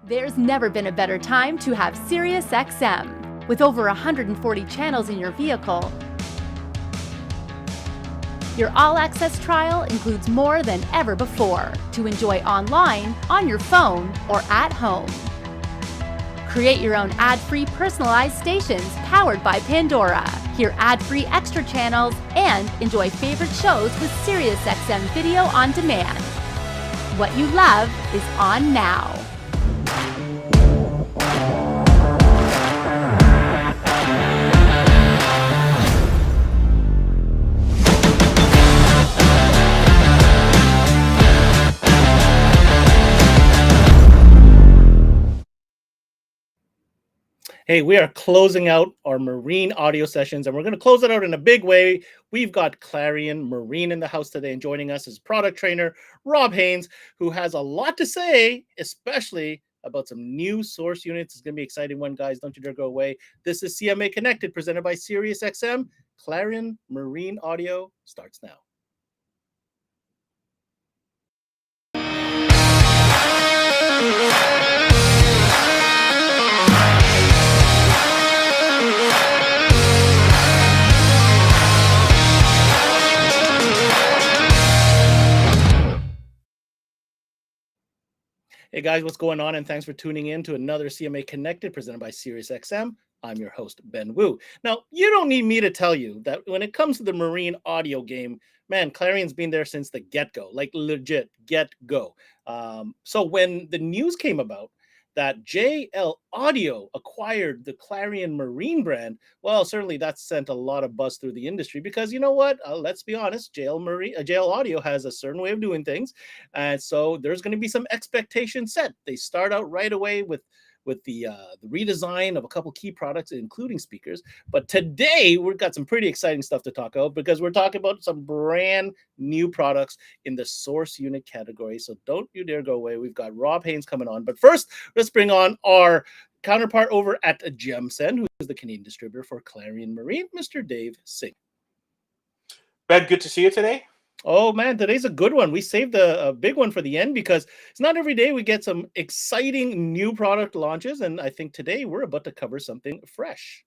There's never been a better time to have Sirius XM. With over 140 channels in your vehicle, your all-access trial includes more than ever before to enjoy online, on your phone, or at home. Create your own ad-free personalized stations powered by Pandora. Hear ad-free extra channels and enjoy favorite shows with Sirius XM Video on Demand. What you love is on now. Hey, we are closing out our marine audio sessions, and we're going to close it out in a big way. We've got Clarion Marine in the house today, and joining us is product trainer Rob Haynes, who has a lot to say, especially about some new source units. It's going to be an exciting one, guys. Don't you dare go away. This is CMA Connected, presented by Sirius XM. Clarion Marine audio starts now. Hey guys, what's going on? And thanks for tuning in to another CMA Connected presented by Sirius XM. I'm your host, Ben Wu. Now, you don't need me to tell you that when it comes to the marine audio game, man, Clarion's been there since the get-go, like legit get-go. So when the news came about that JL Audio acquired the Clarion Marine brand, well, certainly that sent a lot of buzz through the industry because you know what? Let's be honest, JL Audio has a certain way of doing things, and so there's going to be some expectations set. They start out right away with the redesign of a couple key products, including speakers. But today we've got some pretty exciting stuff to talk about because we're talking about some brand new products in the source unit category. So don't you dare go away. We've got Rob Haynes coming on. But first, let's bring on our counterpart over at Gemsen, who is the Canadian distributor for Clarion Marine, Mr. Dave Singh. Ben, good to see you today. Oh, man, today's a good one. We saved a big one for the end because it's not every day we get some exciting new product launches. And I think today we're about to cover something fresh.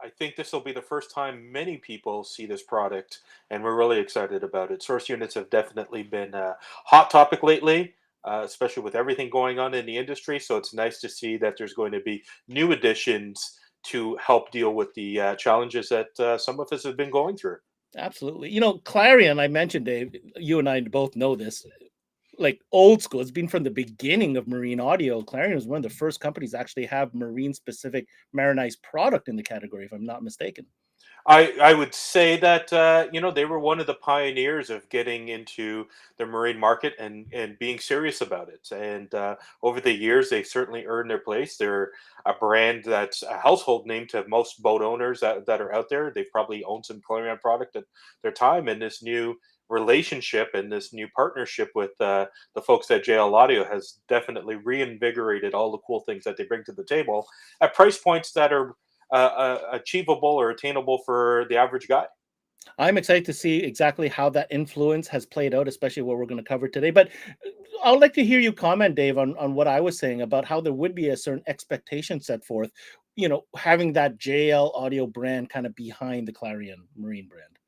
I think this will be the first time many people see this product, and we're really excited about it. Source units have definitely been a hot topic lately, especially with everything going on in the industry. So it's nice to see that there's going to be new additions to help deal with the challenges that some of us have been going through. Absolutely. You know, Clarion, I mentioned, Dave, you and I both know this, like old school. It's been from the beginning of marine audio. Clarion was one of the first companies to actually have marine specific marinized product in the category, if I'm not mistaken. I would say that they were one of the pioneers of getting into the marine market and being serious about it. And over the years, they certainly earned their place. They're a brand that's a household name to most boat owners that are out there. They've probably owned some Clarion product at their time. And this new relationship and this new partnership with the folks at JL Audio has definitely reinvigorated all the cool things that they bring to the table at price points that are achievable or attainable for the average guy. I'm excited to see exactly how that influence has played out, especially what we're going to cover today. But I would like to hear you comment, Dave, on what I was saying about how there would be a certain expectation set forth, you know, having that JL Audio brand kind of behind the Clarion Marine brand.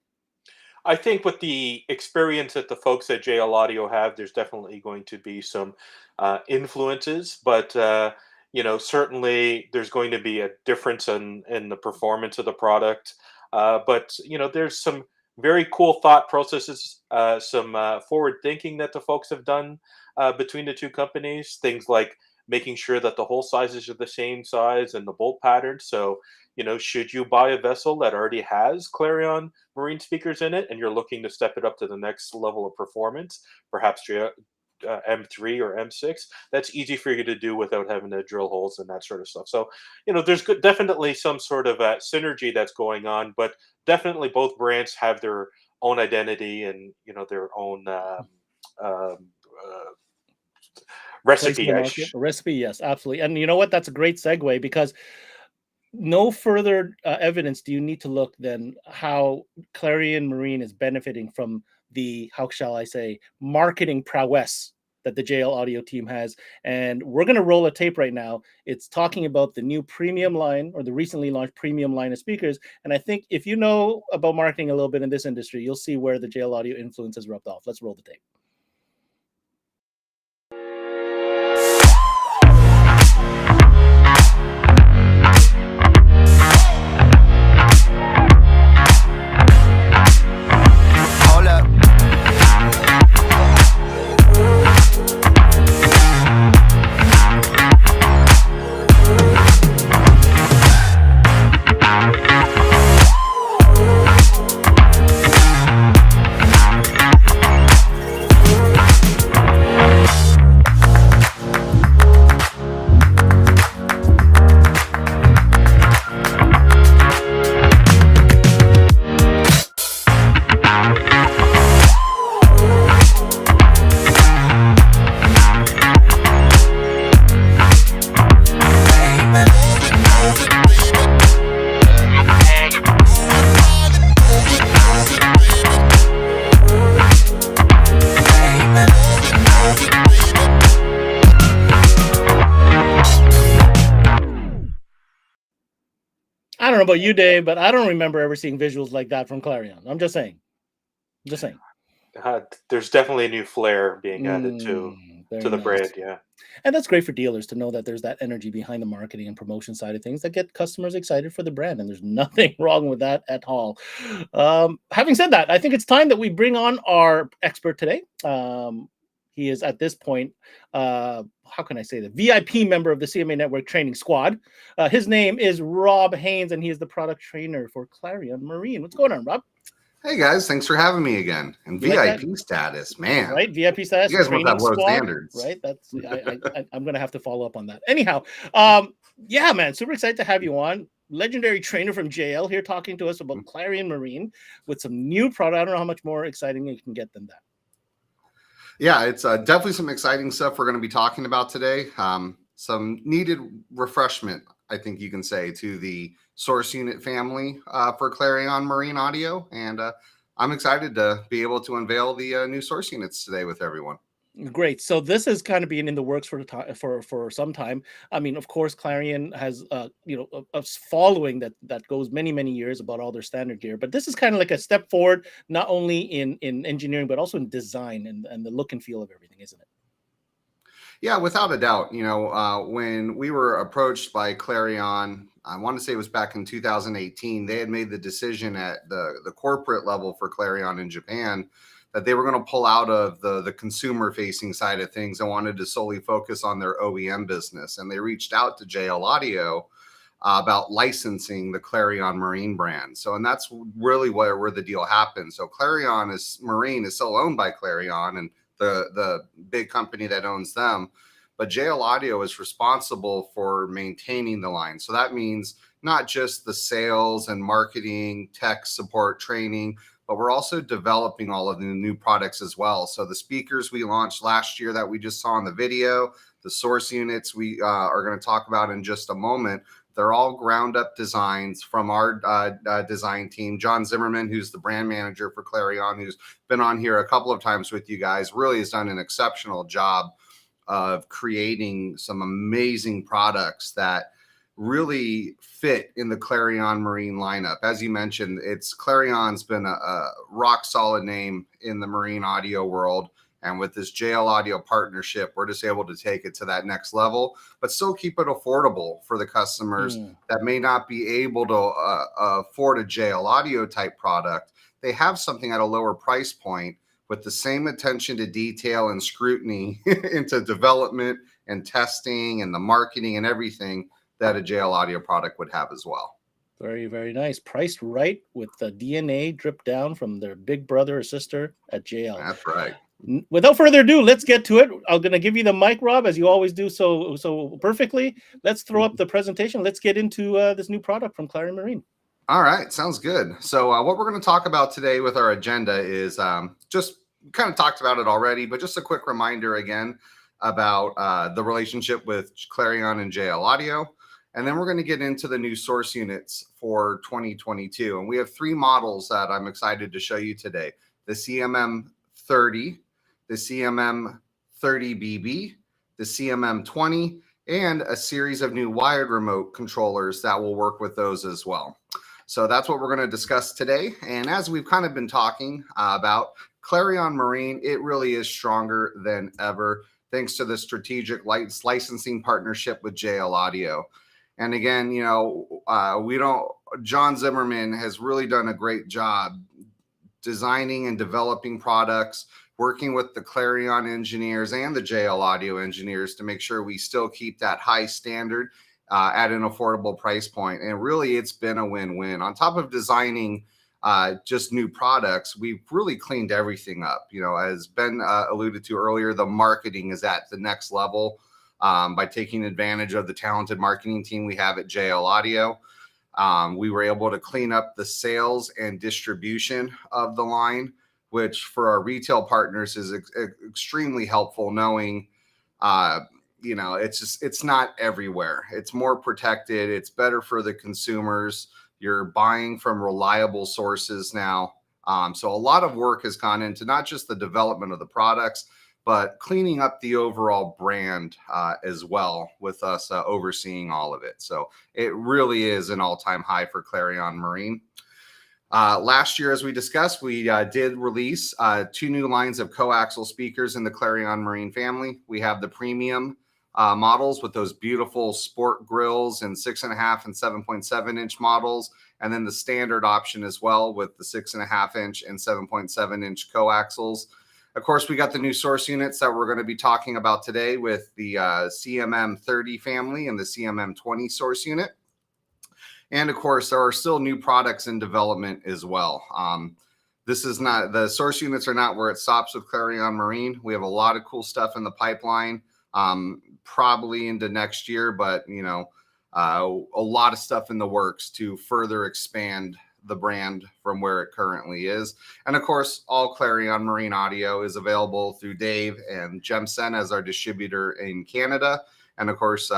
I think with the experience that the folks at JL Audio have, there's definitely going to be some influences, but certainly there's going to be a difference in the performance of the product. But there's some very cool thought processes, some forward thinking that the folks have done between the two companies. Things like making sure that the hull sizes are the same size and the bolt pattern. So, should you buy a vessel that already has Clarion Marine speakers in it and you're looking to step it up to the next level of performance, perhaps M3 or M6, that's easy for you to do without having to drill holes and that sort of stuff. So, there's definitely some sort of synergy that's going on, but definitely both brands have their own identity and, their own recipe. Recipe, yes, absolutely. And you know what? That's a great segue because no further evidence do you need to look than how Clarion Marine is benefiting from the, how shall I say, marketing prowess that the JL Audio team has. And we're going to roll a tape right now. It's talking about the new premium line, or the recently launched premium line of speakers. And I think if you know about marketing a little bit in this industry, you'll see where the JL Audio influence has rubbed off. Let's roll the tape. I don't know about you, Dave, but I don't remember ever seeing visuals like that from Clarion. I'm just saying. There's definitely a new flair being added to the brand, yeah. And that's great for dealers to know that there's that energy behind the marketing and promotion side of things that get customers excited for the brand. And there's nothing wrong with that at all. Having said that, I think it's time that we bring on our expert today. He is at this point, how can I say that? VIP member of the CMA Network Training Squad. His name is Rob Haynes, and he is the product trainer for Clarion Marine. What's going on, Rob? Hey guys, thanks for having me again. And VIP status, man. Right, VIP status. You guys want that low standards, right? That's I'm gonna have to follow up on that. Anyhow, yeah, man, super excited to have you on. Legendary trainer from JL here talking to us about Clarion Marine with some new product. I don't know how much more exciting you can get than that. Yeah, it's definitely some exciting stuff we're going to be talking about today. Some needed refreshment, I think you can say, to the source unit family for Clarion Marine Audio. And I'm excited to be able to unveil the new source units today with everyone. Great. So this has kind of been in the works for some time. I mean, of course, Clarion has a following that goes many years about all their standard gear. But this is kind of like a step forward, not only in engineering but also in design and the look and feel of everything, isn't it? Yeah, without a doubt. When we were approached by Clarion, I want to say it was back in 2018. They had made the decision at the corporate level for Clarion in Japan that they were going to pull out of the consumer-facing side of things and wanted to solely focus on their OEM business. And they reached out to JL Audio about licensing the Clarion Marine brand. And that's really where the deal happened. So Clarion Marine is still owned by Clarion and the big company that owns them. But JL Audio is responsible for maintaining the line. So that means not just the sales and marketing, tech support, training, but we're also developing all of the new products as well. So the speakers we launched last year that we just saw in the video, the source units we are going to talk about in just a moment, they're all ground up designs from our design team. John Zimmerman, who's the brand manager for Clarion, who's been on here a couple of times with you guys, really has done an exceptional job of creating some amazing products that really fit in the Clarion Marine lineup. As you mentioned, Clarion's been a rock solid name in the marine audio world. And with this JL Audio partnership, we're just able to take it to that next level, but still keep it affordable for the customers that may not be able to afford a JL Audio type product. They have something at a lower price point with the same attention to detail and scrutiny into development and testing and the marketing and everything that a JL Audio product would have as well. Very, very nice. Priced right with the DNA dripped down from their big brother or sister at JL. That's right. Without further ado, let's get to it. I'm going to give you the mic, Rob, as you always do so perfectly. Let's throw up the presentation. Let's get into this new product from Clarion Marine. All right. Sounds good. So what we're going to talk about today with our agenda is just kind of talked about it already, but just a quick reminder again about the relationship with Clarion and JL Audio. And then we're going to get into the new source units for 2022. And we have three models that I'm excited to show you today. The CMM 30, the CMM 30BB, the CMM20, and a series of new wired remote controllers that will work with those as well. So that's what we're going to discuss today. And as we've kind of been talking about, Clarion Marine, it really is stronger than ever thanks to the strategic licensing partnership with JL Audio. And again, you know, John Zimmerman has really done a great job designing and developing products, working with the Clarion engineers and the JL Audio engineers to make sure we still keep that high standard at an affordable price point. And really, it's been a win-win. On top of designing just new products, we've really cleaned everything up. You know, as Ben alluded to earlier, the marketing is at the next level by taking advantage of the talented marketing team we have at JL Audio. We were able to clean up the sales and distribution of the line, which for our retail partners is extremely helpful, knowing, you know, it's not everywhere. It's more protected. It's better for the consumers. You're buying from reliable sources now. So a lot of work has gone into not just the development of the products, but cleaning up the overall brand as well, with us overseeing all of it. So it really is an all-time high for Clarion Marine. Last year, as we discussed, we did release 2 new lines of coaxial speakers in the Clarion Marine family. We have the premium models with those beautiful sport grills and 6.5 and 7.7 inch models, and then the standard option as well with the 6.5 inch and 7.7 inch coaxials. Of course, we got the new source units that we're going to be talking about today with the CMM30 family and the CMM20 source unit. And of course, there are still new products in development as well. This is not, the source units are not where it stops with Clarion Marine. We have a lot of cool stuff in the pipeline, probably into next year, but you know, a lot of stuff in the works to further expand the brand from where it currently is. And of course, all Clarion Marine audio is available through Dave and Jemsen as our distributor in Canada. And of course,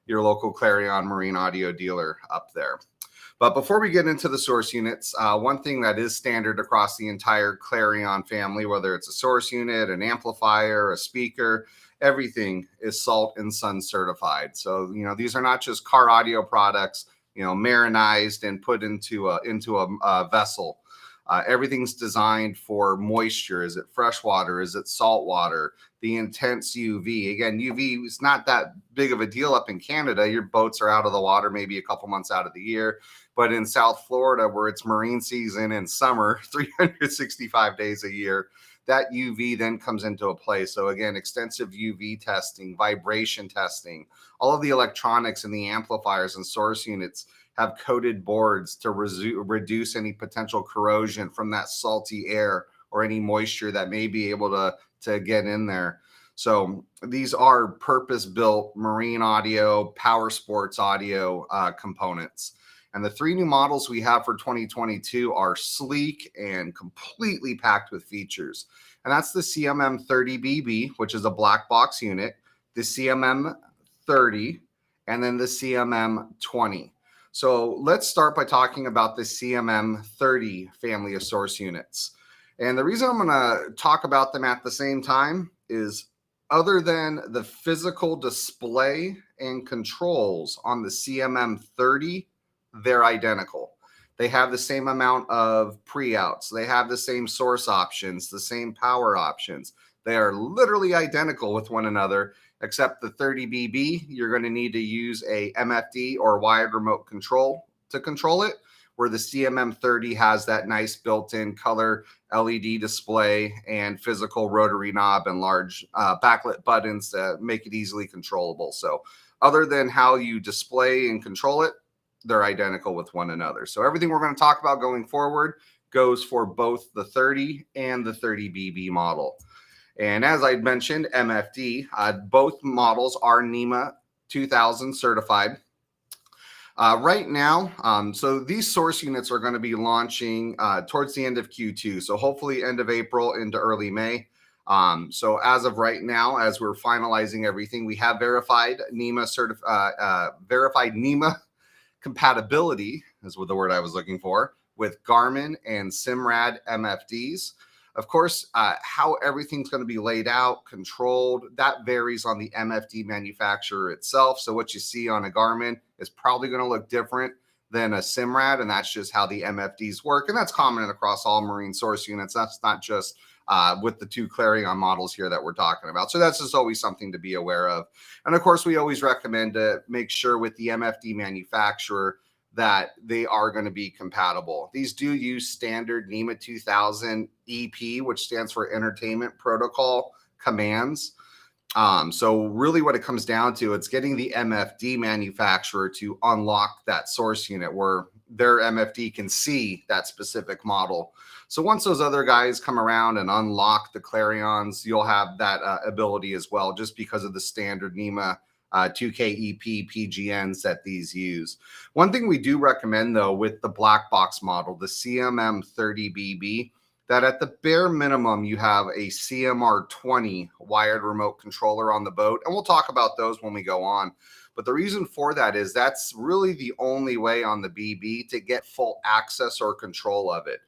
your local Clarion Marine audio dealer up there. But before we get into the source units, one thing that is standard across the entire Clarion family, whether it's a source unit, an amplifier, a speaker, everything is Salt and Sun certified. So, you know, these are not just car audio products, you know, marinized and put into a vessel. Everything's designed for moisture. Is it fresh water? Is it salt water? The intense UV. Again, UV is not that big of a deal up in Canada. Your boats are out of the water maybe a couple months out of the year. But in South Florida, where it's marine season and summer, 365 days a year, that UV then comes into a play. So again, extensive UV testing, vibration testing, all of the electronics and the amplifiers and source units have coated boards to reduce any potential corrosion from that salty air or any moisture that may be able to get in there. So these are purpose-built marine audio, power sports audio components. And the 3 new models we have for 2022 are sleek and completely packed with features. And that's the CMM30BB, which is a black box unit, the CMM30, and then the CMM20. So let's start by talking about the CMM30 family of source units. And the reason I'm going to talk about them at the same time is, other than the physical display and controls on the CMM30, they're identical. They have the same amount of pre-outs. They have the same source options, the same power options. They are literally identical with one another, except the 30BB, you're going to need to use a MFD or wired remote control to control it, where the CMM30 has that nice built-in color LED display and physical rotary knob and large backlit buttons to make it easily controllable. So other than how you display and control it, they're identical with one another. So everything we're going to talk about going forward goes for both the 30 and the 30BB model. And as I mentioned, MFD, both models are NEMA 2000 certified. Right now, so these source units are going to be launching towards the end of Q2. So hopefully end of April into early May. So as of right now, as we're finalizing everything, we have verified NEMA compatibility, is what the word I was looking for, with Garmin and Simrad MFDs. Of course, how everything's going to be laid out, controlled, that varies on the MFD manufacturer itself. So what you see on a Garmin is probably going to look different than a Simrad, and that's just how the MFDs work. And that's common across all marine source units. That's not just with the 2 Clarion models here that we're talking about. So that's just always something to be aware of. And of course, we always recommend to make sure with the MFD manufacturer that they are going to be compatible. These do use standard NEMA 2000 EP, which stands for Entertainment Protocol commands. So really what it comes down to, it's getting the MFD manufacturer to unlock that source unit where their MFD can see that specific model. So once those other guys come around and unlock the Clarions, you'll have that ability as well, just because of the standard NEMA 2K EP PGNs that these use. One thing we do recommend though with the black box model, the CMM 30BB, that at the bare minimum you have a CMR20 wired remote controller on the boat, and we'll talk about those when we go on. But the reason for that is that's really the only way on the BB to get full access or control of it.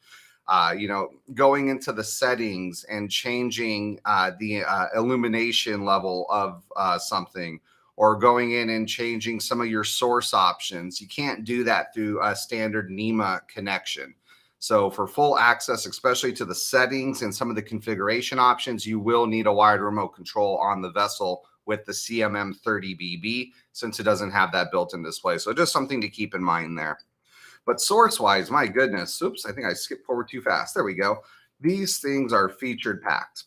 Going into the settings and changing the illumination level of something, or going in and changing some of your source options. You can't do that through a standard NEMA connection. So for full access, especially to the settings and some of the configuration options, you will need a wired remote control on the vessel with the CMM 30BB, since it doesn't have that built-in display. So just something to keep in mind there. But source-wise, my goodness, oops, I think I skipped forward too fast. There we go. These things are featured packed.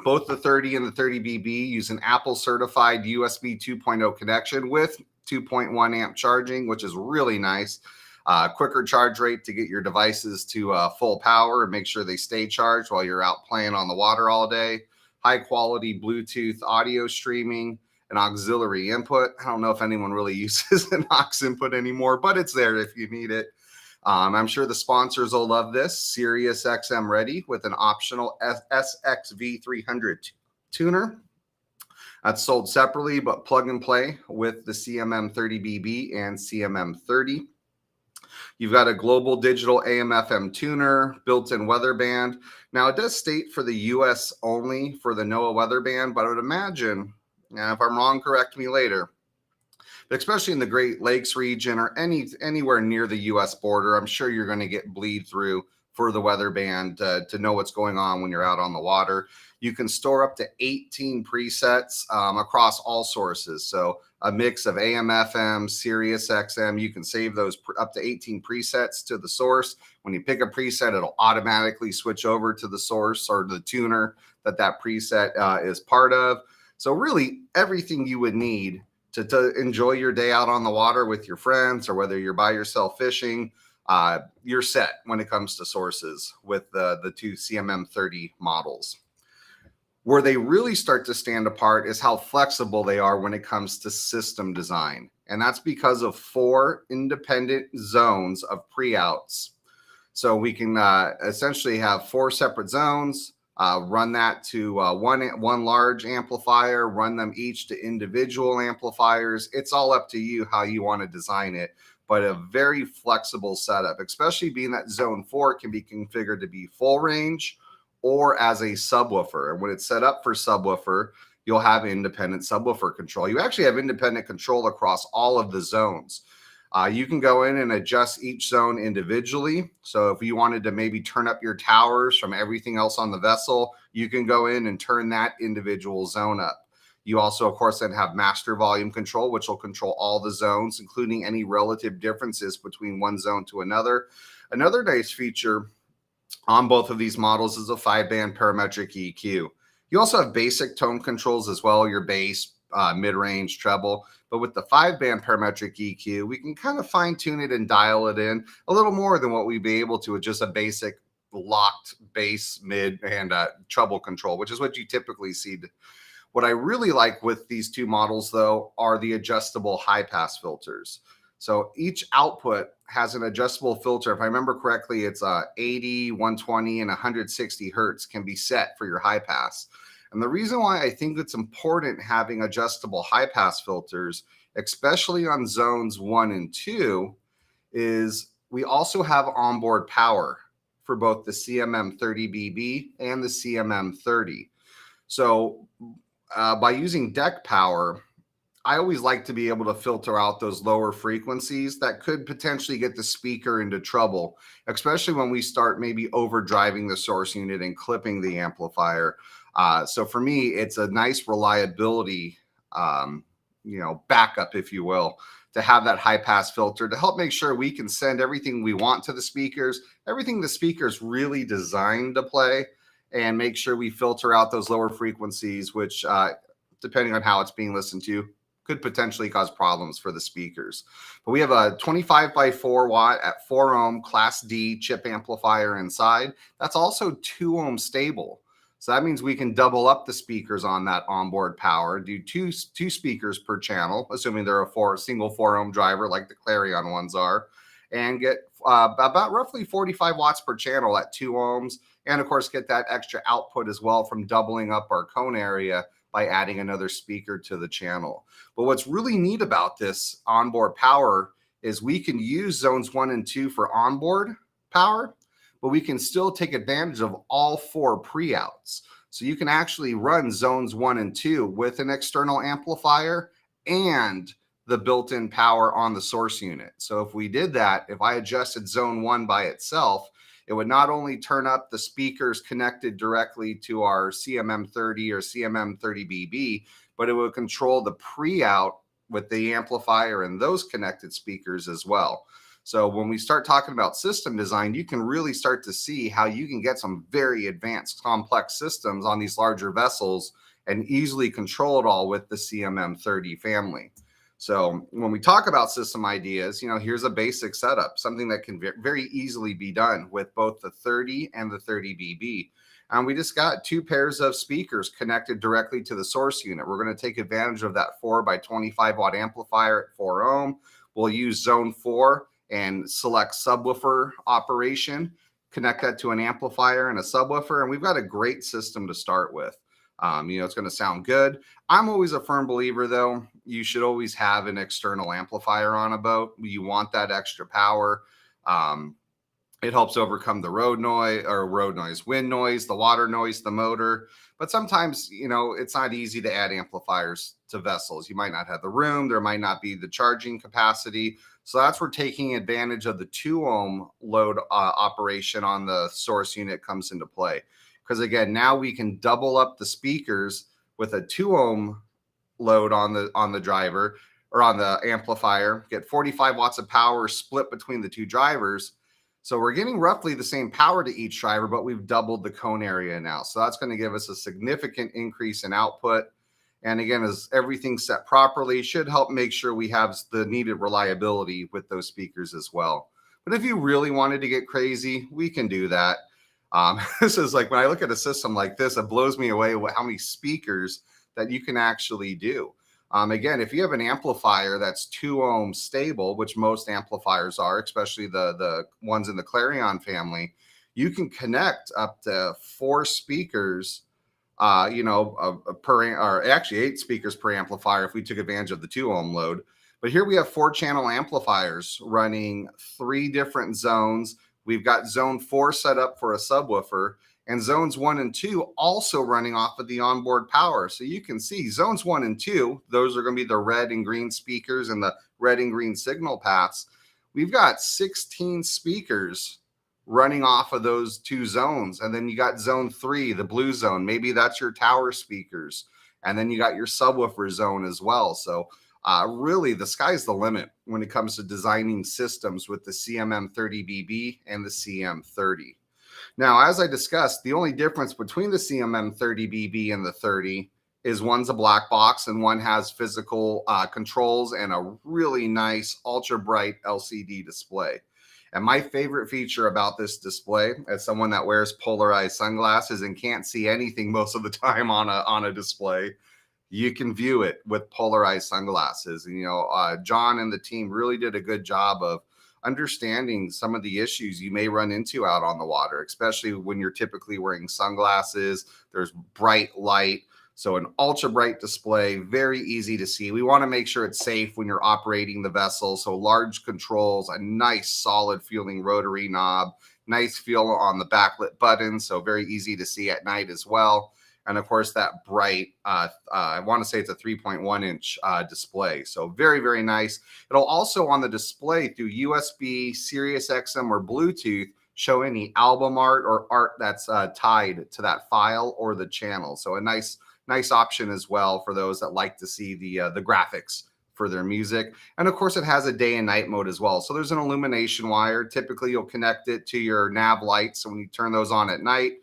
Both the 30 and the 30BB use an Apple certified USB 2.0 connection with 2.1 amp charging, which is really nice. Quicker charge rate to get your devices to full power and make sure they stay charged while you're out playing on the water all day. High quality Bluetooth audio streaming, an auxiliary input. I don't know if anyone really uses an aux input anymore, but it's there if you need it. I'm sure the sponsors will love this. Sirius XM ready with an optional SXV300 tuner. That's sold separately, but plug and play with the CMM 30BB and CMM 30. You've got a global digital AM/FM tuner, built-in weather band. Now it does state for the US only for the NOAA weather band, but I would imagine, and if I'm wrong, correct me later, but especially in the Great Lakes region or anywhere near the US border, I'm sure you're going to get bleed through for the weather band to know what's going on when you're out on the water. You can store up to 18 presets across all sources. So a mix of AM, FM, Sirius XM, you can save those up to 18 presets to the source. When you pick a preset, it'll automatically switch over to the source or the tuner that preset is part of. So really everything you would need to enjoy your day out on the water with your friends, or whether you're by yourself fishing, you're set when it comes to sources with the 2 CMM 30 models. Where they really start to stand apart is how flexible they are when it comes to system design. And that's because of 4 independent zones of pre-outs. So we can essentially have 4 separate zones, run that to one large amplifier, run them each to individual amplifiers. It's all up to you how you want to design it, but a very flexible setup, especially being that zone 4 can be configured to be full range or as a subwoofer. And when it's set up for subwoofer, you'll have independent subwoofer control. You actually have independent control across all of the zones. You can go in and adjust each zone individually. So if you wanted to maybe turn up your towers from everything else on the vessel, you can go in and turn that individual zone up. You also, of course, then have master volume control, which will control all the zones, including any relative differences between one zone to another. Another nice feature on both of these models is a 5-band parametric EQ. You also have basic tone controls as well, your bass, mid-range, treble. But with the 5-band parametric EQ, we can kind of fine-tune it and dial it in a little more than what we'd be able to with just a basic locked bass, mid, and treble control, which is what you typically see. What I really like with these 2 models, though, are the adjustable high-pass filters. So each output has an adjustable filter. If I remember correctly, it's 80, 120, and 160 hertz can be set for your high pass. And the reason why I think it's important having adjustable high pass filters, especially on zones 1 and 2, is we also have onboard power for both the CMM30BB and the CMM30. So by using deck power, I always like to be able to filter out those lower frequencies that could potentially get the speaker into trouble, especially when we start maybe overdriving the source unit and clipping the amplifier. So for me, it's a nice reliability, backup, if you will, to have that high pass filter to help make sure we can send everything we want to the speakers, everything the speaker's really designed to play, and make sure we filter out those lower frequencies, which depending on how it's being listened to, could potentially cause problems for the speakers. But we have a 25 by 4 watt at 4 ohm Class D chip amplifier inside. That's also 2 ohm stable. So that means we can double up the speakers on that onboard power, do two speakers per channel, assuming they're a single 4 ohm driver like the Clarion ones are, and get about roughly 45 watts per channel at 2 ohms. And of course, get that extra output as well from doubling up our cone area by adding another speaker to the channel. But what's really neat about this onboard power is we can use zones 1 and 2 for onboard power, but we can still take advantage of all 4 pre-outs. So you can actually run zones 1 and 2 with an external amplifier and the built-in power on the source unit. So if we did that, if I adjusted zone 1 by itself, it would not only turn up the speakers connected directly to our CMM30 or CMM30BB, but it would control the pre-out with the amplifier and those connected speakers as well. So when we start talking about system design, you can really start to see how you can get some very advanced complex systems on these larger vessels and easily control it all with the CMM30 family. So when we talk about system ideas, here's a basic setup, something that can very easily be done with both the 30 and the 30BB. And we just got 2 pairs of speakers connected directly to the source unit. We're going to take advantage of that 4 by 25 watt amplifier at 4 ohm. We'll use zone 4 and select subwoofer operation, connect that to an amplifier and a subwoofer, and we've got a great system to start with. It's going to sound good. I'm always a firm believer, though, you should always have an external amplifier on a boat. You want that extra power. It helps overcome the wind noise, the water noise, the motor. But sometimes, it's not easy to add amplifiers to vessels. You might not have the room. There might not be the charging capacity. So that's where taking advantage of the 2 ohm load operation on the source unit comes into play. Because again, now we can double up the speakers with a 2 ohm load on the driver or on the amplifier, get 45 watts of power split between the 2 drivers. So we're getting roughly the same power to each driver, but we've doubled the cone area now. So that's going to give us a significant increase in output. And again, as everything's set properly, should help make sure we have the needed reliability with those speakers as well. But if you really wanted to get crazy, we can do that. This is like, when I look at a system like this, it blows me away how many speakers that you can actually do. Again, if you have an amplifier that's 2 ohm stable, which most amplifiers are, especially the ones in the Clarion family, you can connect up to 4 speakers, or actually 8 speakers per amplifier if we took advantage of the 2 ohm load. But here we have 4 channel amplifiers running 3 different zones. We've got zone 4 set up for a subwoofer, and zones 1 and 2 also running off of the onboard power. So you can see zones 1 and 2, those are going to be the red and green speakers and the red and green signal paths. We've got 16 speakers running off of those 2 zones. And then you got zone 3, the blue zone. Maybe that's your tower speakers. And then you got your subwoofer zone as well. So really, the sky's the limit when it comes to designing systems with the CMM30BB and the CM30. Now, as I discussed, the only difference between the CMM30BB and the 30 is one's a black box and one has physical controls and a really nice ultra bright LCD display. And my favorite feature about this display, as someone that wears polarized sunglasses and can't see anything most of the time on a display, you can view it with polarized sunglasses. And, John and the team really did a good job of understanding some of the issues you may run into out on the water, especially when you're typically wearing sunglasses. There's bright light. So an ultra bright display, very easy to see. We want to make sure it's safe when you're operating the vessel. So large controls, a nice solid feeling rotary knob Nice feel on the backlit button, so very easy to see at night as well. And of course, that bright, I want to say it's a 3.1-inch display. So very, very nice. It'll also on the display through USB, Sirius XM, or Bluetooth show any album art or art that's tied to that file or the channel. So a nice option as well for those that like to see the graphics for their music. And of course, it has a day and night mode as well. So there's an illumination wire. Typically, you'll connect it to your nav lights. So when you turn those on at night,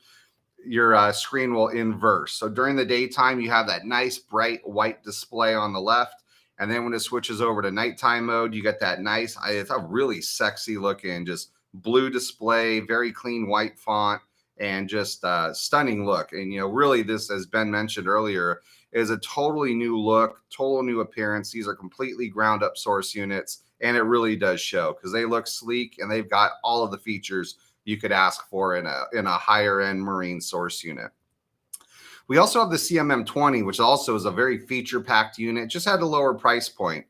your screen will invert. So during the daytime, you have that nice bright white display on the left. And then when it switches over to nighttime mode, you get that nice, it's a really sexy looking, just blue display, very clean white font, and just stunning look. And, really this, as Ben mentioned earlier, is a totally new look, total new appearance. These are completely ground up source units, and it really does show because they look sleek and they've got all of the features you could ask for in a higher end marine source unit. We also have the CMM20, which also is a very feature packed unit, just had a lower price point.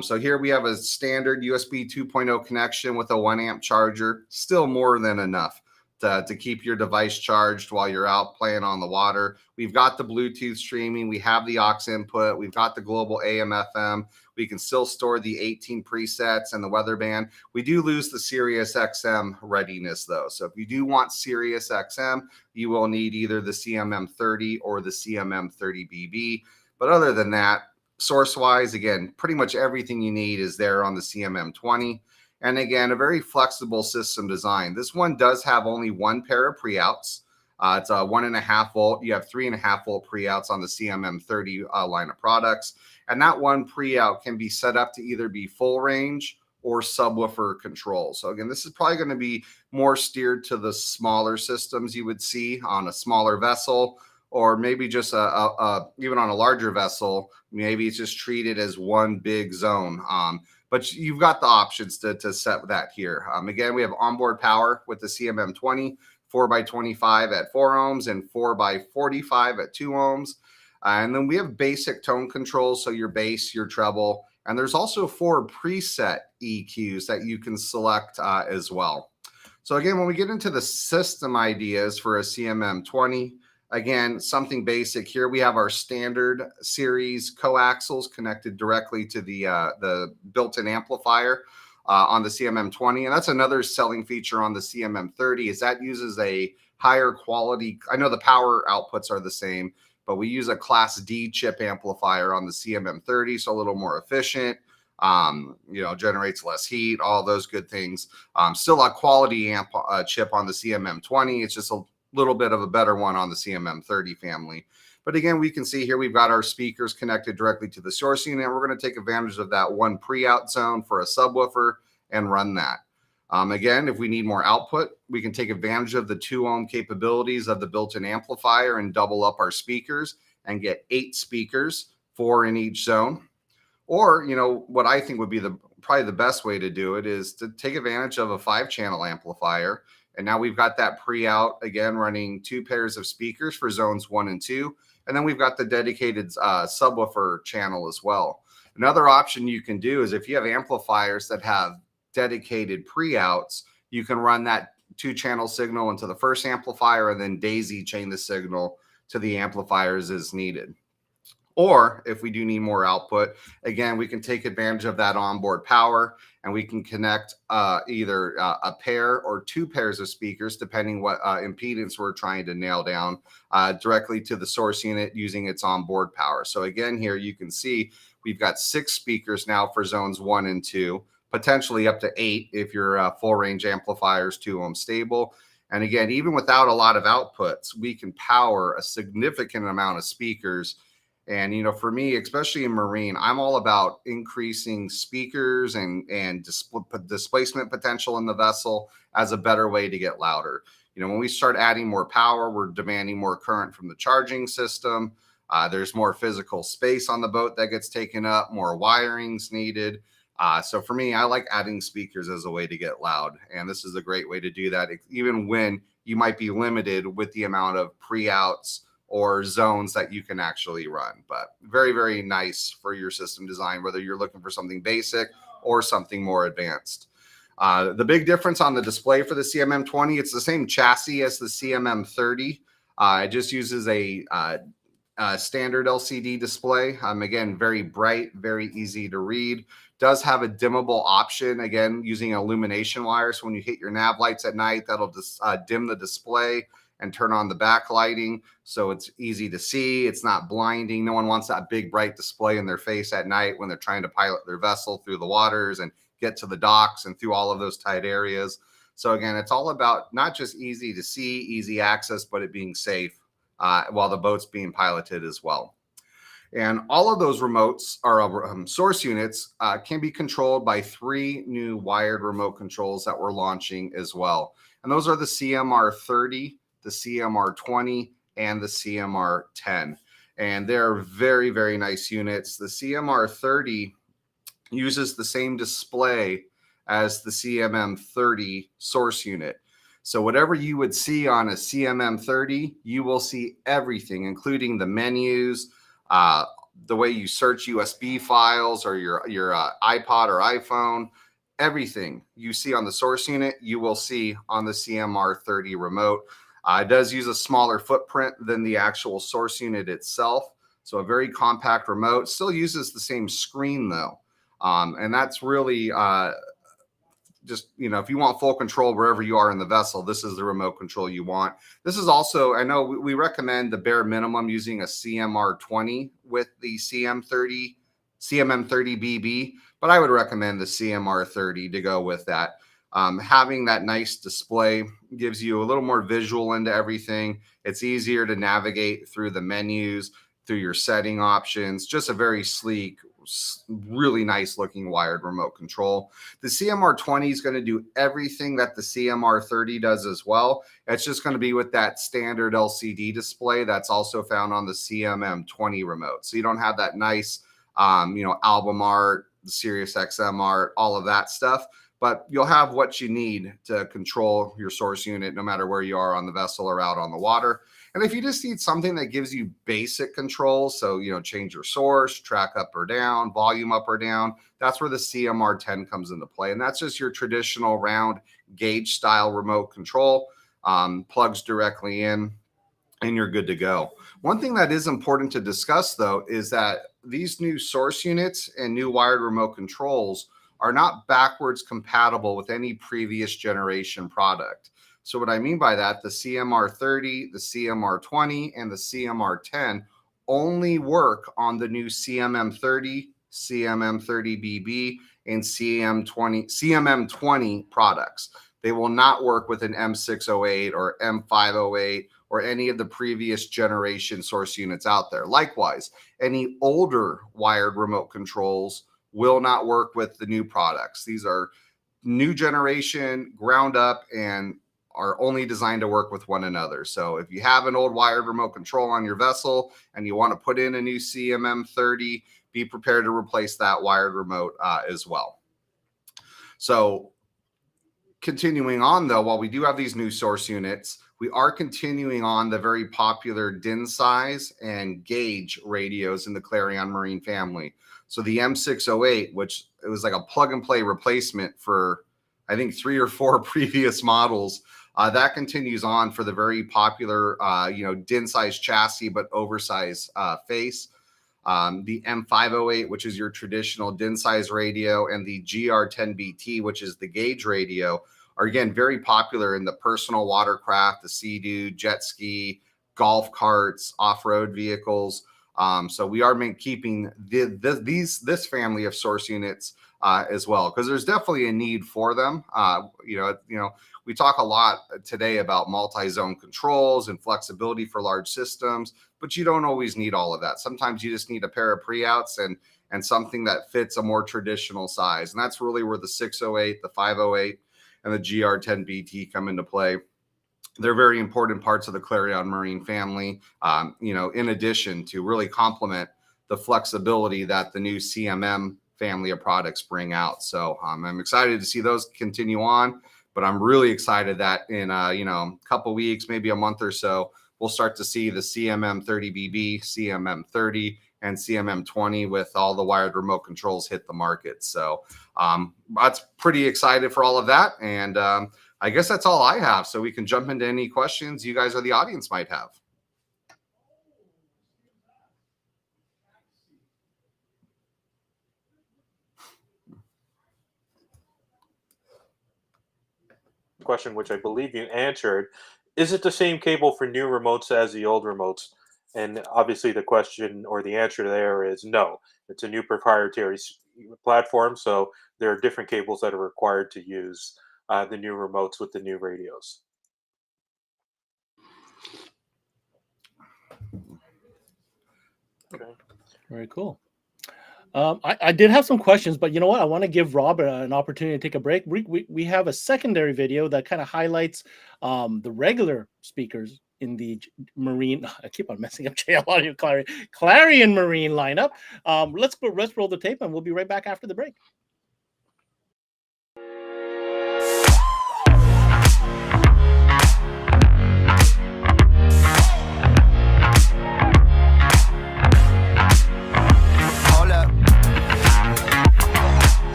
So here we have a standard USB 2.0 connection with a 1 amp charger, still more than enough to keep your device charged while you're out playing on the water. We've got the Bluetooth streaming, we have the aux input, we've got the global AM FM. We can still store the 18 presets and the weather band. We do lose the Sirius XM readiness though. So if you do want Sirius XM, you will need either the CMM30 or the CMM30BB. But other than that, source-wise, again, pretty much everything you need is there on the CMM20. And again, a very flexible system design. This one does have only one pair of pre-outs. It's a 1.5 volt. You have 3.5 volt pre-outs on the CMM30 line of products. And that one pre-out can be set up to either be full range or subwoofer control. So again, this is probably going to be more steered to the smaller systems you would see on a smaller vessel, or maybe just even on a larger vessel, maybe it's just treated as one big zone. But you've got the options to set that here. Again, we have onboard power with the CMM20, 4x25 at 4 ohms and 4x45 at 2 ohms. And then we have basic tone control, so your bass, your treble, and there's also 4 preset EQs that you can select as well. So again, when we get into the system ideas for a CMM20, again, something basic here. We have our standard series coaxials connected directly to the built-in amplifier on the CMM20. And that's another selling feature on the CMM30 is that uses a higher quality. I know the power outputs are the same, but we use a Class D chip amplifier on the CMM30, so a little more efficient. Generates less heat, all those good things. Still a quality amp chip on the CMM20. It's just a little bit of a better one on the CMM30 family. But again, we can see here we've got our speakers connected directly to the source unit. We're going to take advantage of that one pre-out zone for a subwoofer and run that. Again, if we need more output, we can take advantage of the 2 ohm capabilities of the built-in amplifier and double up our speakers and get 8 speakers, 4 in each zone. Or, what I think would be probably the best way to do it is to take advantage of a 5-channel amplifier. And now we've got that pre-out, again, running 2 pairs of speakers for zones 1 and 2. And then we've got the dedicated subwoofer channel as well. Another option you can do is if you have amplifiers that have dedicated pre-outs, you can run that 2-channel signal into the first amplifier and then daisy chain the signal to the amplifiers as needed. Or if we do need more output, again, we can take advantage of that onboard power and we can connect either a pair or 2 pairs of speakers, depending what impedance we're trying to nail down, directly to the source unit using its onboard power. So again, here you can see we've got 6 speakers now for zones 1 and 2, potentially up to 8 if your full range amplifier is 2 ohm stable. And again, even without a lot of outputs, we can power a significant amount of speakers. And, for me, especially in marine, I'm all about increasing speakers and displacement potential in the vessel as a better way to get louder. When we start adding more power, we're demanding more current from the charging system. There's more physical space on the boat that gets taken up, more wirings needed. So for me, I like adding speakers as a way to get loud. And this is a great way to do that, even when you might be limited with the amount of pre-outs or zones that you can actually run. But very, very nice for your system design, whether you're looking for something basic or something more advanced. The big difference on the display for the CMM20, it's the same chassis as the CMM30. It just uses a standard LCD display. Again, very bright, very easy to read. Does have a dimmable option, again, using illumination wire. So when you hit your nav lights at night, that'll just dim the display and turn on the backlighting. So it's easy to see. It's not blinding. No one wants that big bright display in their face at night when they're trying to pilot their vessel through the waters and get to the docks and through all of those tight areas. So again, it's all about not just easy to see, easy access, but it being safe while the boat's being piloted as well. And all of those remotes or source units can be controlled by 3 new wired remote controls that we're launching as well. And those are the CMR30, the CMR20, and the CMR10. And they're very, very nice units. The CMR30 uses the same display as the CMM30 source unit. So whatever you would see on a CMM30, you will see everything, including the menus, the way you search USB files or your iPod or iPhone. Everything you see on the source unit, you will see on the CMR30 remote. It does use a smaller footprint than the actual source unit itself. So a very compact remote. Still uses the same screen though. And that's really just, if you want full control wherever you are in the vessel, this is the remote control you want. This is also, I know we recommend the bare minimum using a CMR20 with the CMM30BB, but I would recommend the CMR30 to go with that. Having that nice display gives you a little more visual into everything. It's easier to navigate through the menus, through your setting options. Just a very sleek, really nice looking wired remote control. The CMR20 is going to do everything that the CMR30 does as well. It's just going to be with that standard LCD display that's also found on the CMM20 remote. So you don't have that nice, album art, the Sirius Xm art, all of that stuff. But you'll have what you need to control your source unit no matter where you are on the vessel or out on the water. And if you just need something that gives you basic controls, so, change your source, track up or down, volume up or down, that's where the CMR10 comes into play. And that's just your traditional round gauge style remote control, plugs directly in, and you're good to go. One thing that is important to discuss, though, is that these new source units and new wired remote controls are not backwards compatible with any previous generation product. So what I mean by that, the CMR30, the CMR20, and the CMR10 only work on the new CMM30, CMM30BB, and CMM20 products. They will not work with an M608 or M508 or any of the previous generation source units out there. Likewise, any older wired remote controls will not work with the new products. These are new generation, ground up, and are only designed to work with one another. So if you have an old wired remote control on your vessel and you want to put in a new CMM30, be prepared to replace that wired remote as well. So continuing on though, while we do have these new source units, we are continuing on the very popular DIN size and gauge radios in the Clarion Marine family. So the M608, which it was like a plug and play replacement for, I think, 3 or 4 previous models, that continues on for the very popular, DIN size chassis, but oversized face. The M508, which is your traditional DIN size radio, and the GR10BT, which is the gauge radio, are again very popular in the personal watercraft, the Sea-Doo, jet ski, golf carts, off-road vehicles. So we are keeping this family of source units as well, because there's definitely a need for them. We talk a lot today about multi-zone controls and flexibility for large systems, but you don't always need all of that. Sometimes you just need a pair of pre-outs and something that fits a more traditional size. And that's really where the 608, the 508, and the GR10BT come into play. They're very important parts of the Clarion Marine family, in addition to really complement the flexibility that the new CMM family of products bring out. So I'm excited to see those continue on, but I'm really excited that in a couple weeks, maybe a month or so, we'll start to see the CMM30BB, CMM30, and CMM20 with all the wired remote controls hit the market. So that's pretty excited for all of that. And I guess that's all I have. So we can jump into any questions you guys or the audience might have. Question, which I believe you answered, is it the same cable for new remotes as the old remotes? And obviously the question or the answer there is no. It's a new proprietary platform, so there are different cables that are required to use the new remotes with the new radios. Okay. Very cool. I did have some questions, but you know what? I want to give Rob an opportunity to take a break. We have a secondary video that kind of highlights the regular speakers in the Marine. I keep on messing up JL Audio Clarion Marine lineup. Let's roll the tape, and we'll be right back after the break.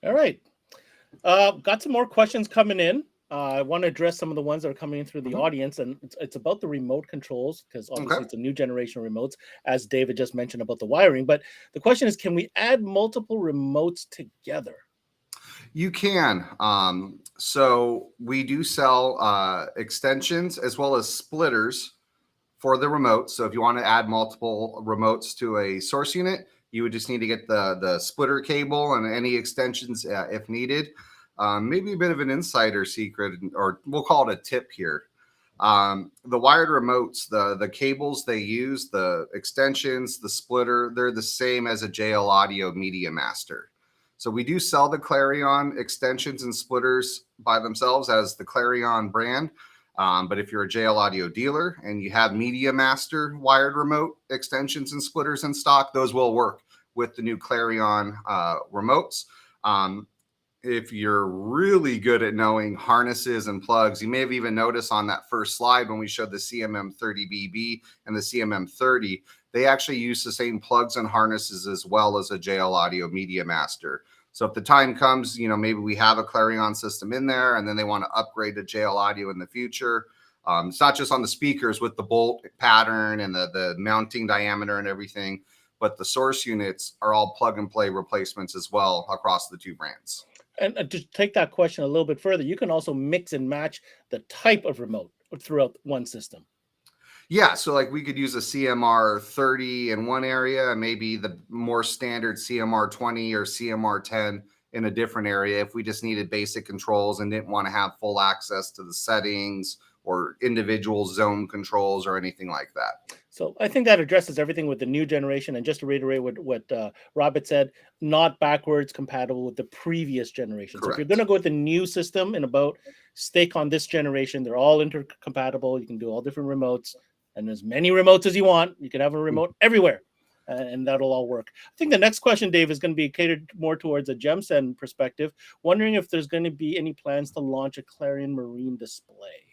All right. Got some more questions coming in. I want to address some of the ones that are coming in through the audience, and it's about the remote controls, because obviously it's a new generation of remotes, as David just mentioned about the wiring. But the question is, can we add multiple remotes together? You can. So we do sell extensions as well as splitters for the remote. So if you want to add multiple remotes to a source unit, you would just need to get the splitter cable and any extensions if needed. Maybe a bit of an insider secret, or we'll call it a tip here. The wired remotes, the cables they use, the extensions, the splitter, they're the same as a JL Audio Media Master. So we do sell the Clarion extensions and splitters by themselves as the Clarion brand. But if you're a JL Audio dealer and you have Media Master wired remote extensions and splitters in stock, those will work with the new Clarion remotes. If you're really good at knowing harnesses and plugs, you may have even noticed on that first slide when we showed the CMM30BB and the CMM30, they actually use the same plugs and harnesses as well as a JL Audio Media Master. So if the time comes, you know, maybe we have a Clarion system in there and then they want to upgrade to JL Audio in the future. It's not just on the speakers with the bolt pattern and the mounting diameter and everything, but the source units are all plug and play replacements as well across the two brands. And to take that question a little bit further, you can also mix and match the type of remote throughout one system. Yeah, so like we could use a CMR 30 in one area and maybe the more standard CMR 20 or CMR 10 in a different area if we just needed basic controls and didn't want to have full access to the settings or individual zone controls or anything like that. So I think that addresses everything with the new generation. And just to reiterate what Robert said, not backwards compatible with the previous generation. Correct. So if you're going to go with the new system and about stake on this generation, they're all intercompatible. You can do all different remotes and as many remotes as you want. You can have a remote everywhere and that'll all work. I think the next question, Dave, is going to be catered more towards a GemSend perspective. Wondering if there's going to be any plans to launch a Clarion Marine display.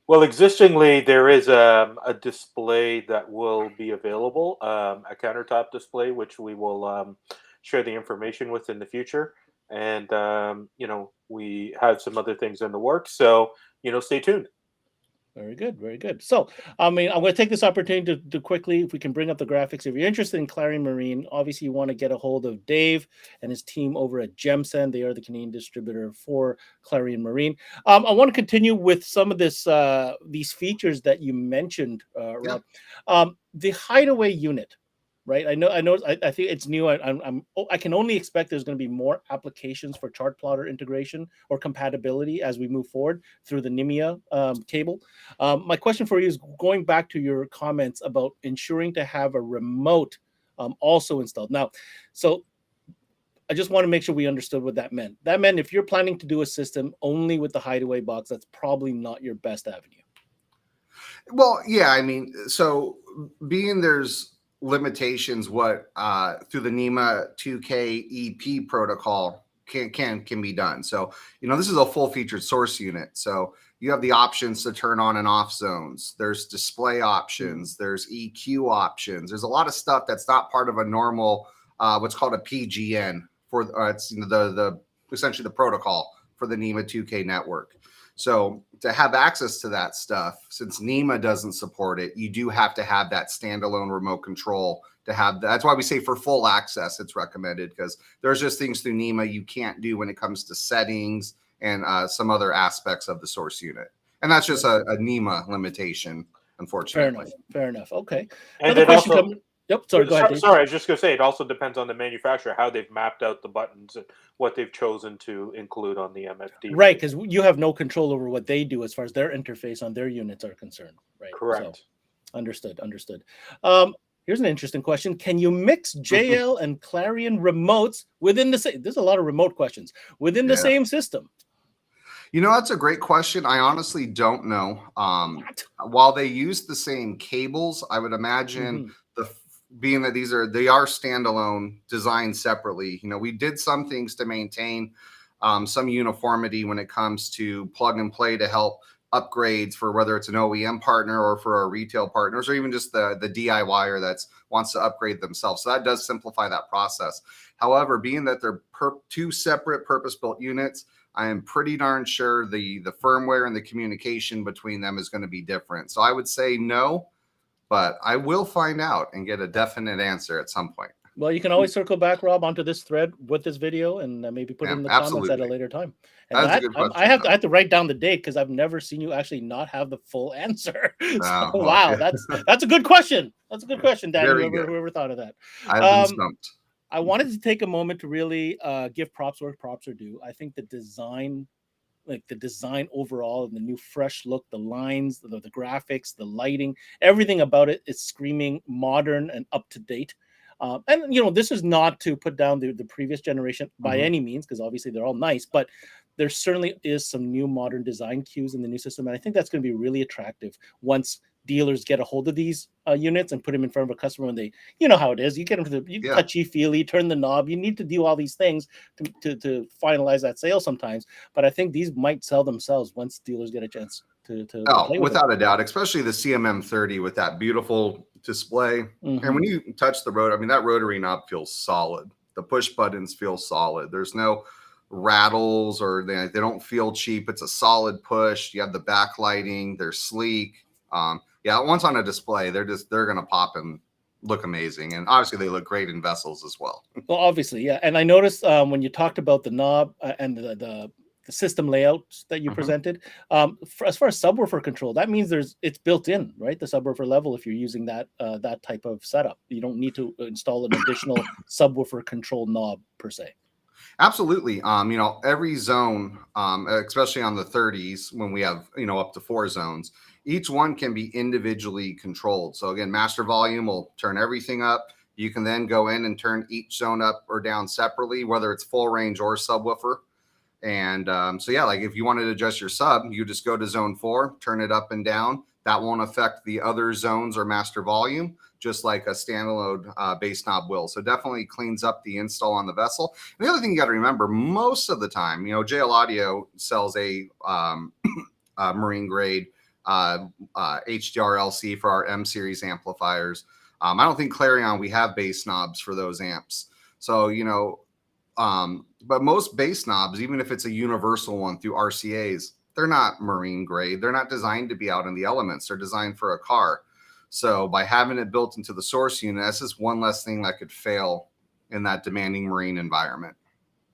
Well, existingly, there is a display that will be available, a countertop display, which we will share the information with in the future. And, you know, we have some other things in the works. So, you know, stay tuned. Very good, very good. So, I mean, I'm going to take this opportunity to quickly, if we can bring up the graphics. If you're interested in Clarion Marine, obviously you want to get a hold of Dave and his team over at Gemsen. They are the Canadian distributor for Clarion Marine. I want to continue with some of these features that you mentioned, Rob. The hideaway unit. Right, I know. I think it's new. I can only expect there's going to be more applications for chart plotter integration or compatibility as we move forward through the NIMIA cable. My question for you is going back to your comments about ensuring to have a remote also installed. Now, so I just want to make sure we understood what that meant. That meant if you're planning to do a system only with the hideaway box, that's probably not your best avenue. Well, yeah, I mean, so being there's limitations what through the NEMA 2K EP protocol can be done. So, this is a full featured source unit. So you have the options to turn on and off zones. There's display options. There's EQ options. There's a lot of stuff that's not part of a normal what's called a PGN for it's the essentially the protocol for the NEMA 2K network. So to have access to that stuff, since NEMA doesn't support it, you do have to have that standalone remote control to have that. That's why we say for full access, it's recommended, because there's just things through NEMA you can't do when it comes to settings and some other aspects of the source unit. And that's just a NEMA limitation, unfortunately. Fair enough. Okay. And Another question also, coming. Yep. Sorry, go ahead, Dave. Sorry, I was just going to say, it also depends on the manufacturer, how they've mapped out the buttons and what they've chosen to include on the MFD. Right, because you have no control over what they do as far as their interface on their units are concerned. Right. Correct. So, understood. Here's an interesting question. Can you mix JL and Clarion remotes within the same? There's a lot of remote questions within the same system. That's a great question. I honestly don't know. While they use the same cables, I would imagine being that they are standalone, designed separately. We did some things to maintain some uniformity when it comes to plug and play to help upgrades for whether it's an OEM partner or for our retail partners, or even just the DIYer that wants to upgrade themselves. So that does simplify that process. However, being that they're two separate purpose-built units, I am pretty darn sure the firmware and the communication between them is going to be different. So I would say no, but I will find out and get a definite answer at some point. Well, you can always circle back, Rob, onto this thread with this video and maybe put it in the comments at a later time. And That's a good question, I have to write down the date because I've never seen you actually not have the full answer. Wow, that's a good question. That's a good question, Danny. Whoever thought of that. I've been stumped. I wanted to take a moment to really give props where props are due. I think the design overall and the new fresh look, the lines, the graphics, the lighting, everything about it is screaming modern and up to date. And this is not to put down the previous generation by any means, because obviously they're all nice, but there certainly is some new modern design cues in the new system. And I think that's going to be really attractive once dealers get a hold of these units and put them in front of a customer. And they, how it is, you get them to touchy feely, turn the knob. You need to do all these things to finalize that sale sometimes. But I think these might sell themselves once dealers get a chance to play with without a doubt, especially the CMM30 with that beautiful display. And when you touch the rotor, I mean, that rotary knob feels solid. The push buttons feel solid. There's no rattles or they don't feel cheap. It's a solid push. You have the backlighting. They're sleek. Once on a display, they're going to pop and look amazing. And obviously they look great in vessels as well. Well, obviously, yeah. And I noticed when you talked about the knob and the system layouts that you presented, as far as subwoofer control, that means it's built in, right? The subwoofer level, if you're using that type of setup, you don't need to install an additional subwoofer control knob per se. Absolutely. Every zone, especially on the 30s, when we have, up to 4 zones, each one can be individually controlled. So again, master volume will turn everything up. You can then go in and turn each zone up or down separately, whether it's full range or subwoofer. And like if you wanted to adjust your sub, you just go to zone 4, turn it up and down. That won't affect the other zones or master volume, just like a standalone bass knob will. So definitely cleans up the install on the vessel. And the other thing you got to remember, most of the time, JL Audio sells a marine grade HDR-LC for our M series amplifiers. I don't think Clarion, we have bass knobs for those amps. So, but most bass knobs, even if it's a universal one through RCAs, they're not marine grade. They're not designed to be out in the elements. They're designed for a car. So by having it built into the source unit, that's just one less thing that could fail in that demanding marine environment.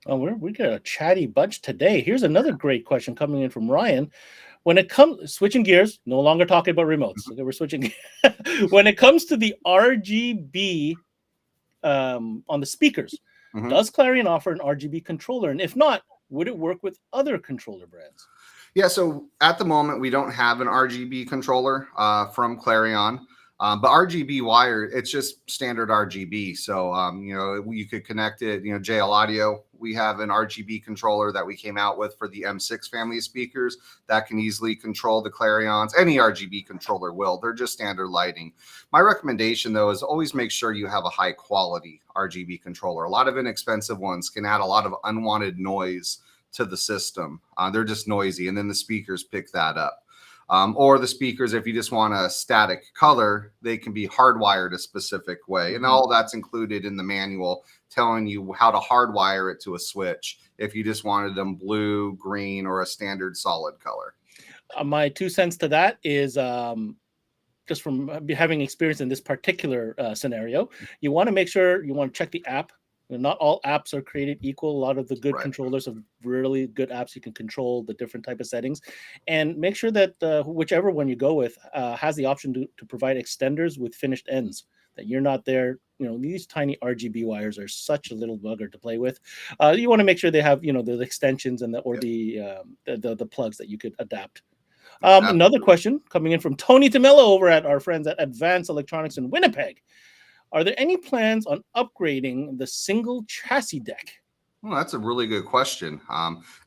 Oh, we got a chatty bunch today. Here's another great question coming in from Ryan. When it comes switching gears, no longer talking about remotes. Okay, we're switching. When it comes to the RGB on the speakers, does Clarion offer an RGB controller? And if not, would it work with other controller brands? Yeah, so at the moment, we don't have an RGB controller from Clarion. But RGB wire, it's just standard RGB. So, you could connect it, JL Audio. We have an RGB controller that we came out with for the M6 family of speakers that can easily control the Clarions. Any RGB controller will. They're just standard lighting. My recommendation, though, is always make sure you have a high quality RGB controller. A lot of inexpensive ones can add a lot of unwanted noise to the system. They're just noisy, and then the speakers pick that up. Or the speakers, if you just want a static color, they can be hardwired a specific way. And all that's included in the manual telling you how to hardwire it to a switch if you just wanted them blue, green, or a standard solid color. My 2 cents to that is just from having experience in this particular scenario, you want to make sure you want to check the app. Not all apps are created equal. A lot of the good controllers have really good apps. You can control the different type of settings, and make sure that whichever one you go with has the option to provide extenders with finished ends. That you're not there. These tiny RGB wires are such a little bugger to play with. You want to make sure they have the extensions and the plugs that you could adapt. Another question coming in from Tony Tamillo over at our friends at Advanced Electronics in Winnipeg. Are there any plans on upgrading the single chassis deck? Well, that's a really good question.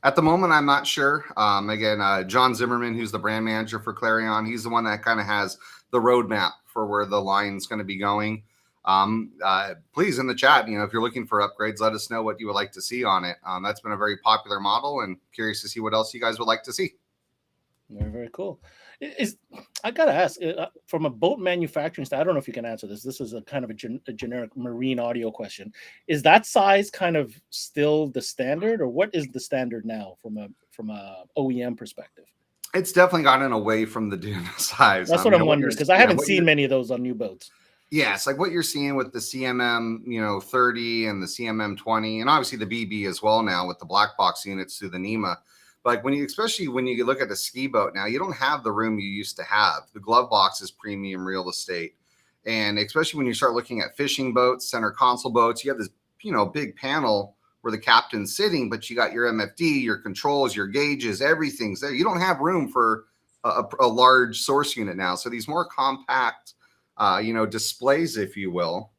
At the moment, I'm not sure. Again, John Zimmerman, who's the brand manager for Clarion, he's the one that kind of has the roadmap for where the line's going to be going. Please, in the chat, if you're looking for upgrades, let us know what you would like to see on it. That's been a very popular model, and curious to see what else you guys would like to see. Very, very cool. I gotta ask, from a boat manufacturing side, I don't know if you can answer this. This is a kind of a generic marine audio question. Is that size kind of still the standard, or what is the standard now from a OEM perspective? It's definitely gotten away from the Duna size. That's what I'm wondering, because I haven't seen many of those on new boats. Yeah, it's like what you're seeing with the CMM, 30 and the CMM 20, and obviously the BB as well now with the black box units through the NEMA. Like especially when you look at a ski boat now, you don't have the room you used to have. The glove box is premium real estate. And especially when you start looking at fishing boats, center console boats, you have this, big panel where the captain's sitting, but you got your MFD, your controls, your gauges, everything's there. You don't have room for a large source unit now. So these more compact, displays, if you will,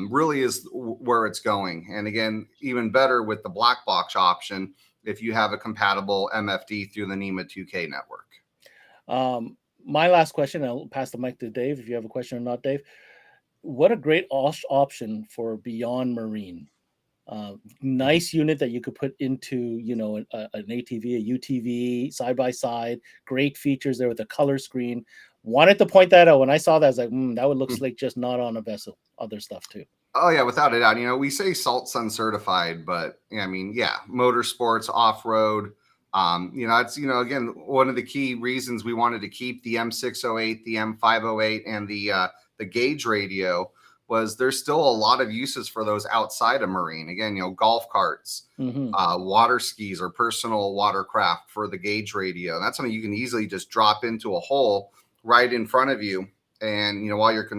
really is where it's going. And again, even better with the black box option, if you have a compatible MFD through the NEMA 2K network. My last question, I'll pass the mic to Dave if you have a question or not, Dave. What a great option for Beyond Marine. Nice unit that you could put into, an ATV, a UTV, side-by-side. Great features there with a color screen. Wanted to point that out. When I saw that, I was like, that would look slick, just not on a vessel. Other stuff too. Oh, yeah, without a doubt. We say Salt Sun certified, but motorsports, off-road. It's, again, one of the key reasons we wanted to keep the M608, the M508, and the gauge radio was there's still a lot of uses for those outside of marine. Again, golf carts, water skis, or personal watercraft for the gauge radio. And that's something you can easily just drop into a hole right in front of you. And, while you're,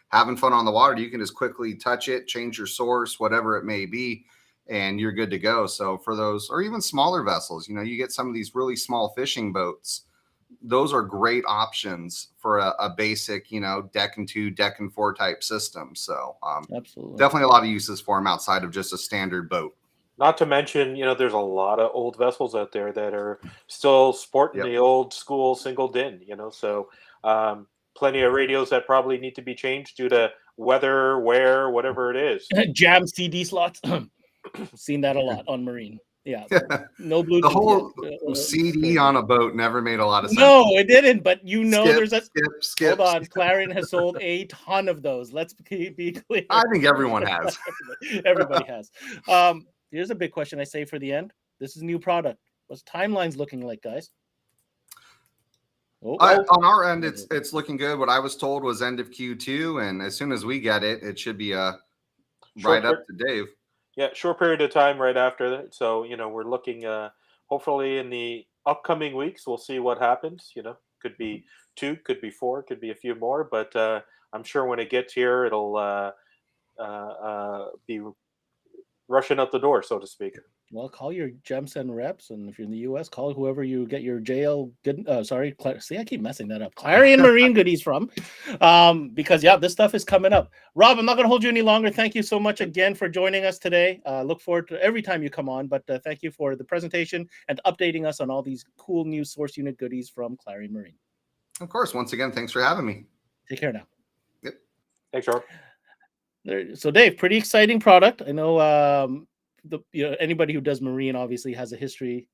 having fun on the water, you can just quickly touch it, change your source, whatever it may be, and you're good to go. So for those, or even smaller vessels, you get some of these really small fishing boats. Those are great options for a basic, deck and 2, deck and 4 type system. So absolutely, definitely a lot of uses for them outside of just a standard boat. Not to mention, there's a lot of old vessels out there that are still sporting the old school single din, so plenty of radios that probably need to be changed due to weather, wear, whatever it is. Jam CD slots. Seen that a lot on marine. Yeah. No Bluetooth. The whole CD on a boat never made a lot of sense. No, it didn't. But there's a skip. Hold on. Clarion has sold a ton of those. Let's be clear. I think everyone has. Everybody has. Here's a big question I say for the end. This is a new product. What's timelines looking like, guys? On our end, it's looking good. What I was told was end of Q2, and as soon as we get it, it should be right up to Dave. Yeah, short period of time right after that. So we're looking. Hopefully, in the upcoming weeks, we'll see what happens. Could be 2, could be 4, could be a few more, but I'm sure when it gets here, it'll be rushing out the door, so to speak. Well, call your Gemsen reps, and if you're in the U.S., call whoever you get your JL good. See, I keep messing that up. Clarion Marine goodies from, because this stuff is coming up. Rob, I'm not going to hold you any longer. Thank you so much again for joining us today. Look forward to every time you come on. But thank you for the presentation and updating us on all these cool new source unit goodies from Clarion Marine. Of course. Once again, thanks for having me. Take care now. Yep. Thanks, Rob. So, Dave, pretty exciting product. I know. Anybody who does marine obviously has a history,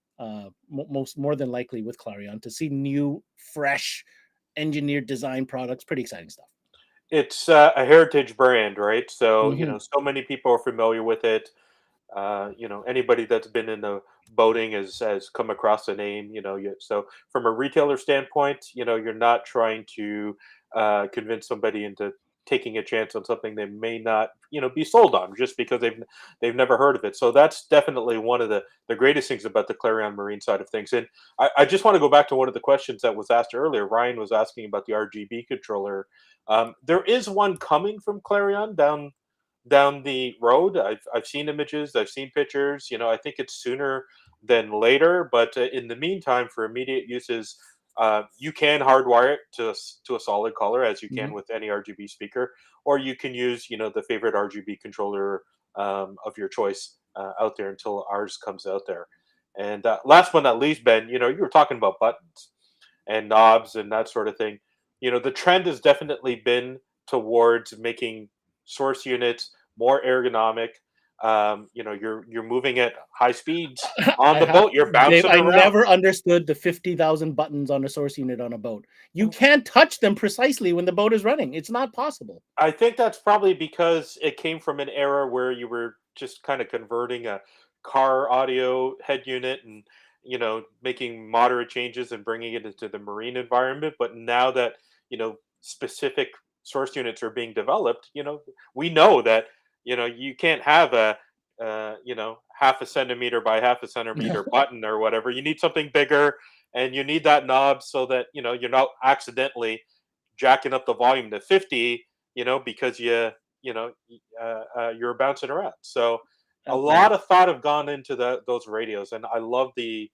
more than likely with Clarion. To see new, fresh, engineered design products, pretty exciting stuff. It's a heritage brand, right? So so many people are familiar with it. Anybody that's been in the boating has come across the name. So from a retailer standpoint, you're not trying to convince somebody into taking a chance on something they may not be sold on just because they've never heard of it. So that's definitely one of the greatest things about the Clarion Marine side of things. And I just want to go back to one of the questions that was asked earlier. Ryan was asking about the RGB controller. There is one coming from Clarion down the road. I've seen images, I've seen pictures. I think it's sooner than later, but in the meantime, for immediate uses, you can hardwire it to a solid color, as you can with any RGB speaker, or you can use the favorite RGB controller of your choice out there until ours comes out there. And last but not least, Ben, you were talking about buttons and knobs and that sort of thing. The trend has definitely been towards making source units more ergonomic. You're moving at high speeds on the boat. You're bouncing Dave, around. I never understood the 50,000 buttons on a source unit on a boat. You can't touch them precisely when the boat is running. It's not possible. I think that's probably because it came from an era where you were just kind of converting a car audio head unit and making moderate changes and bringing it into the marine environment. But now that specific source units are being developed, we know that you can't have a half a centimeter by half a centimeter button or whatever. You need something bigger, and you need that knob so that you're not accidentally jacking up the volume to 50 because you're bouncing around. So a lot of thought have gone into those radios, and I love the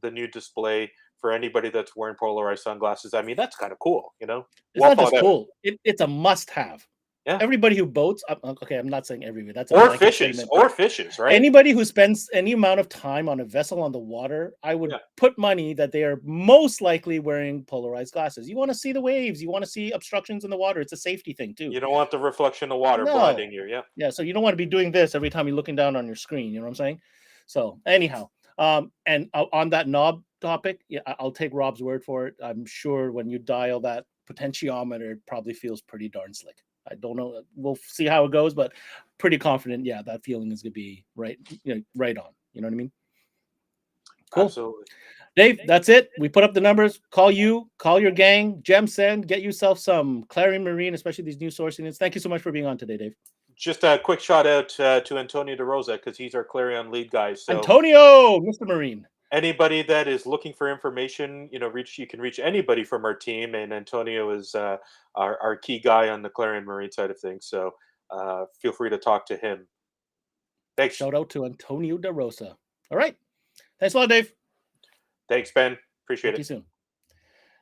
new display for anybody that's wearing polarized sunglasses. I mean, that's kind of cool, It's not just cool. It's a must-have. Yeah. Everybody who boats, okay, I'm not saying everybody. That's or fishes, right? Anybody who spends any amount of time on a vessel on the water, I would put money that they are most likely wearing polarized glasses. You want to see the waves. You want to see obstructions in the water. It's a safety thing too. You don't want the reflection of water blinding you. Yeah. Yeah. So you don't want to be doing this every time you're looking down on your screen. You know what I'm saying? So anyhow, and on that knob topic, I'll take Rob's word for it. I'm sure when you dial that potentiometer, it probably feels pretty darn slick. I don't know. We'll see how it goes, but pretty confident. Yeah, that feeling is going to be right on. You know what I mean? Cool. Absolutely. Dave, that's it. We put up the numbers. Call your gang, Gemsen, get yourself some Clarion Marine, especially these new source units. Thank you so much for being on today, Dave. Just a quick shout out to Antonio DeRosa, because he's our Clarion lead guy. So Antonio, Mr. Marine. Anybody that is looking for information, you can reach anybody from our team, and Antonio is our key guy on the Clarion Marine side of things. So feel free to talk to him. Thanks. Shout out to Antonio DeRosa. All right. Thanks a lot, Dave. Thanks, Ben. Appreciate it. See you soon.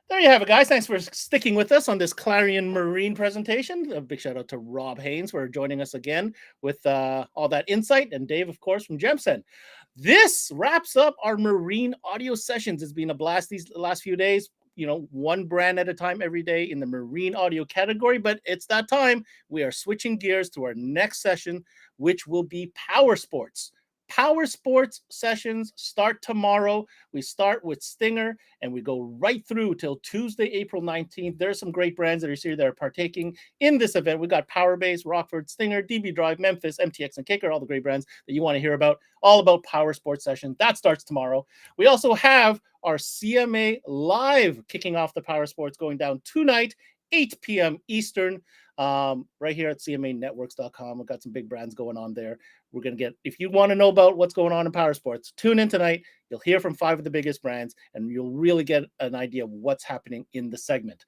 There you have it, guys. Thanks for sticking with us on this Clarion Marine presentation. A big shout out to Rob Haynes for joining us again with all that insight, and Dave, of course, from Gemsen. This wraps up our marine audio sessions. It's been a blast these last few days. One brand at a time every day in the marine audio category, but it's that time. We are switching gears to our next session, which will be power sports. Power sports sessions start tomorrow. We start with Stinger and we go right through till Tuesday, April 19th. There's some great brands that are here that are partaking in this event. We got Powerbase, Rockford, Stinger, DB Drive, Memphis, MTX, and Kicker, all the great brands that you want to hear about, all about power sports session. That starts tomorrow. We also have our CMA Live kicking off the power sports going down tonight, 8 p.m. Eastern, right here at cmanetworks.com. We've got some big brands going on there. We're going to get, if you want to know about what's going on in power sports, tune in tonight. You'll hear from 5 of the biggest brands, and you'll really get an idea of what's happening in the segment.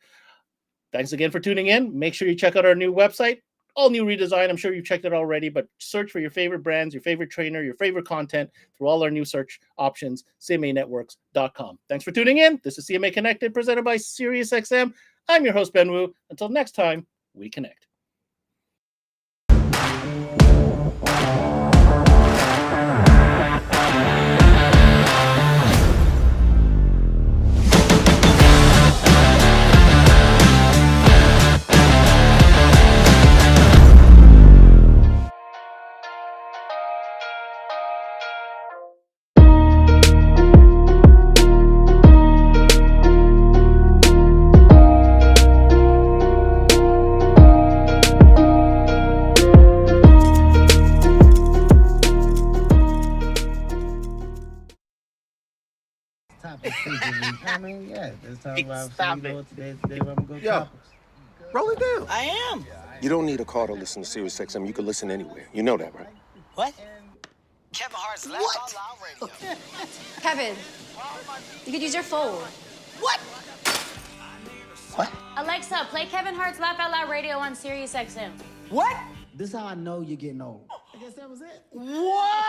Thanks again for tuning in. Make sure you check out our new website. All new redesign. I'm sure you've checked it already, but search for your favorite brands, your favorite trainer, your favorite content through all our new search options, cmanetworks.com. Thanks for tuning in. This is CMA Connected, presented by Sirius XM. I'm your host, Ben Wu. Until next time, we connect. I mean, yeah, let's talk about Stop today. it. Today we're gonna go Yo, topics. roll it down. I am. You don't need a car to listen to Sirius XM. You can listen anywhere. You know that, right? What? Kevin Hart's Laugh Out Loud Radio. Kevin, you could use your phone. What? What? Alexa, play Kevin Hart's Laugh Out Loud Radio on Sirius XM. What? This is how I know you're getting old. I guess that was it. What?